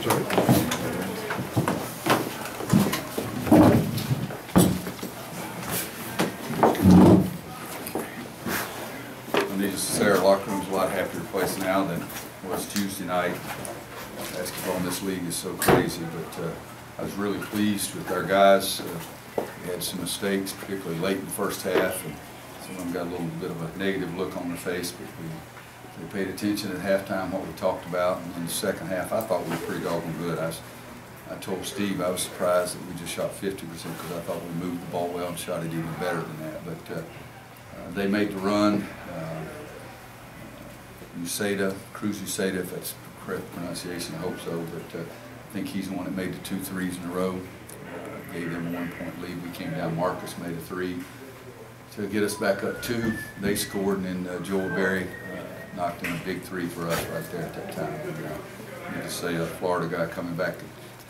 Needless to say, our locker room's a lot happier place now than it was Tuesday night. Basketball in this league is so crazy, but I was really pleased with our guys. We had some mistakes, particularly late in the first half, and some of them got a little bit of a negative look on their face, but they paid attention at halftime, what we talked about, and in the second half, I thought we were pretty doggone good. I told Steve I was surprised that we just shot 50% because I thought we moved the ball well and shot it even better than that, but they made the run. Cruz Uceda, if that's the correct pronunciation, I hope so, but I think he's the one that made the 2 threes in a row. Gave them a 1-point lead. We came down, Marcus made a 3 to get us back up 2. They scored, and then Joel Berry knocked in a big 3 for us right there at that time. I need to say a Florida guy coming back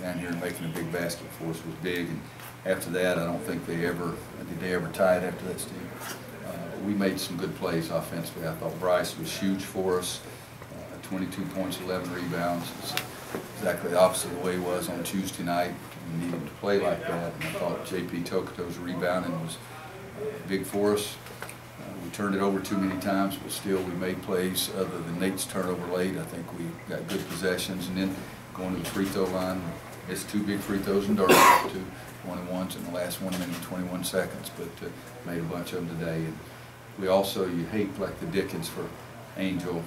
down here and making a big basket for us was big, and after that I don't think did they ever tie it after that, Steve? We made some good plays offensively. I thought Bryce was huge for us. 22 points, 11 rebounds. It's exactly the opposite of the way he was on Tuesday night. We needed to play like that. And I thought J.P. Tokoto's rebounding was big for us. We turned it over too many times, but still we made plays. Other than Nate's turnover late, I think we got good possessions. And then going to the free throw line, it's 2 big free throws in Durham, 2 1-and-1s in the last 1 minute and 21 seconds, but made a bunch of them today. And we also, you hate like the Dickens for Angel,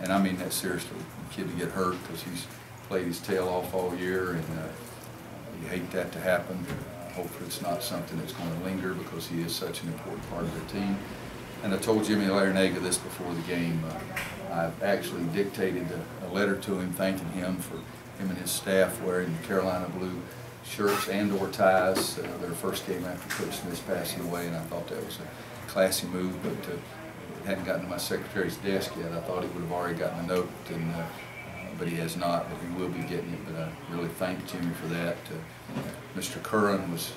and I mean that seriously, the kid to get hurt because he's played his tail off all year, and you hate that to happen. Hopefully it's not something that's going to linger because he is such an important part of their team. And I told Jimmy Larinaga this before the game. I've actually dictated a letter to him thanking him for him and his staff wearing the Carolina blue shirts and or ties. Their first game after Coach Smith's passing away, and I thought that was a classy move, but it hadn't gotten to my secretary's desk yet. I thought he would have already gotten a note, and, but he has not, but he will be getting it. But I really thank Jimmy for that. Mr. Curran was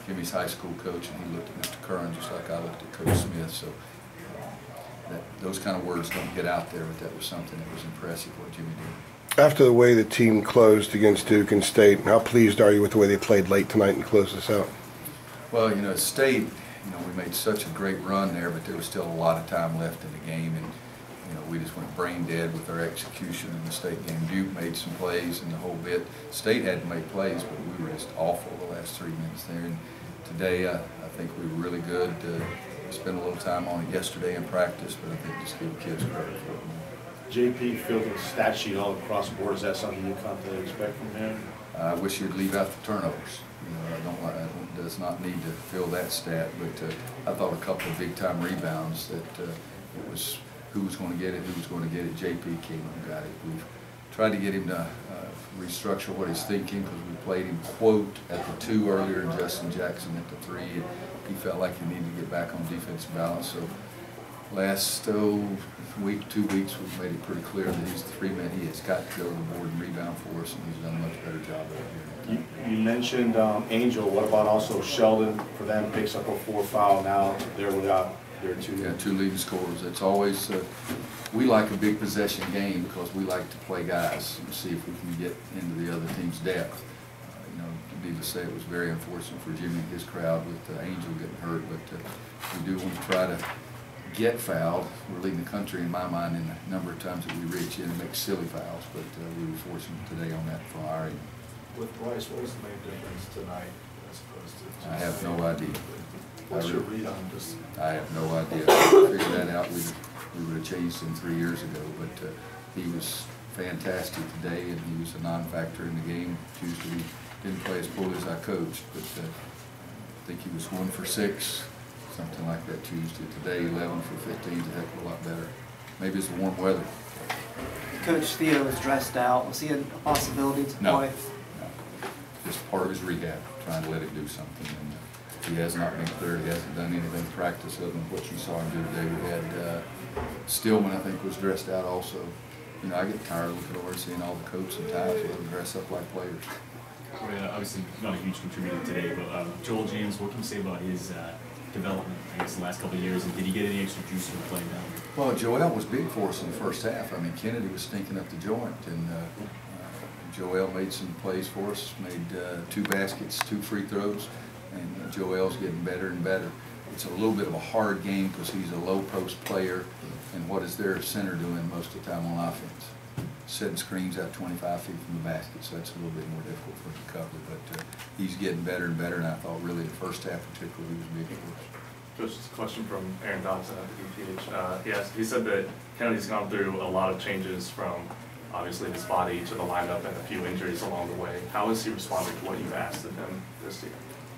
Jimmy's high school coach, and he looked at Mr. Curran just like I looked at Coach Smith. So those kind of words don't get out there, but that was something that was impressive what Jimmy did. After the way the team closed against Duke and State, how pleased are you with the way they played late tonight and closed us out? Well, you know, at State, we made such a great run there, but there was still a lot of time left in the game, and we just went brain dead with our execution in the State game. Duke made some plays and the whole bit. State had to make plays, but we were just awful the last 3 minutes there. And today, I think we were really good. Spent a little time on it yesterday in practice, but I think just give the kids credit for it. JP filled the stat sheet all across the board. Is that something you confidently expect from him? I wish you'd leave out the turnovers. Does not need to fill that stat, but I thought a couple of big-time rebounds that it was who was going to get it, who was going to get it. JP came and got it. We've tried to get him to restructure what he's thinking because we played him, quote, at the 2 earlier and Justin Jackson at the 3. And he felt like he needed to get back on defensive balance. So last week, 2 weeks, we've made it pretty clear that he's the 3-man. He has got to go to the board and rebound for us, and he's done a much better job of it. You mentioned Angel. What about also Sheldon? For them, picks up a 4 foul now. They're without their 2. Yeah, 2 leading scorers. It's always we like a big possession game because we like to play guys and see if we can get into the other team's depth. Needless to say, it was very unfortunate for Jimmy and his crowd with Angel getting hurt, but we do want to try to get fouled. We're leading the country, in my mind, in the number of times that we reach in and make silly fouls, but we were fortunate today on that from our end. With Bryce, what was the main difference tonight as opposed to? I have no idea. What's your read on just? I have no idea. To figure that out, we would have changed him 3 years ago, but he was fantastic today, and he was a non-factor in the game. Tuesday, he didn't play as poorly as I coached, but I think he was 1 for 6, something like that Tuesday. Today, 11 for 15 is a heck of a lot better. Maybe it's the warm weather. Coach Theo was dressed out. Was he a possibility to play? No. Just part of his rehab, trying to let it do something. And he has not been cleared. He hasn't done anything in practice other than what you saw him do today. We had Stillman, I think, was dressed out also. I get tired of looking over and seeing all the coats and ties let them dress up like players. Well, obviously not a huge contributor today, but Joel James, what can you say about his development, I guess, the last couple of years, and did he get any extra juice from playing down? Well, Joel was big for us in the first half. I mean, Kennedy was stinking up the joint, and Joel made some plays for us, made 2 baskets, 2 free throws, and Joel's getting better and better. It's a little bit of a hard game because he's a low post player, and what is their center doing most of the time on offense? Setting screens out 25 feet from the basket, so that's a little bit more difficult for him to cover. But he's getting better and better, and I thought really the first half particularly he was big for us. Just a question from Aaron Dodson at the DPH. He said that Kennedy's gone through a lot of changes from obviously his body to the lineup and a few injuries along the way. How has he responded to what you've asked of him this year?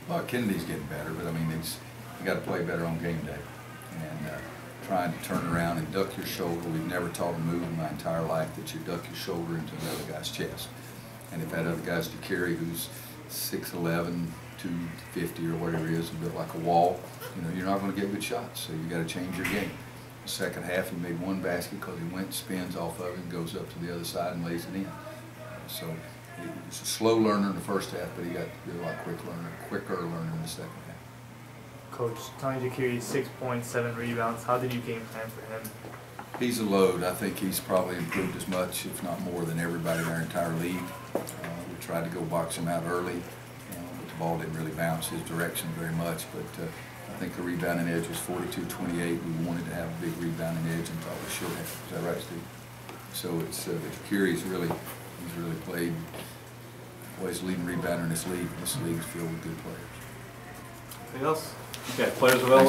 Well, Kennedy's getting better, but I mean, you got to play better on game day. And trying to turn around and duck your shoulder. We've never taught a move in my entire life that you duck your shoulder into another guy's chest. And if that other guy's Jakiri, who's 6'11", 250 or whatever he is, and built like a wall, you know, you're not going to get good shots. So you got to change your game. The second half, he made 1 basket because he went, spins off of it, and goes up to the other side and lays it in. So he's a slow learner in the first half, but he got to be a lot quicker learner in the second half. Coach, Tony Jakiri, 6 points, 7 rebounds. How did you game plan for him? He's a load. I think he's probably improved as much, if not more, than everybody in our entire league. We tried to go box him out early, but the ball didn't really bounce his direction very much. But I think the rebounding edge was 42-28. We wanted to have a big rebounding edge and thought we should have. Is that right, Steve? So it's Jakiri's really played. Well, he's the leading rebounder in this league. This league is filled with good players. Anything else? Okay, players available.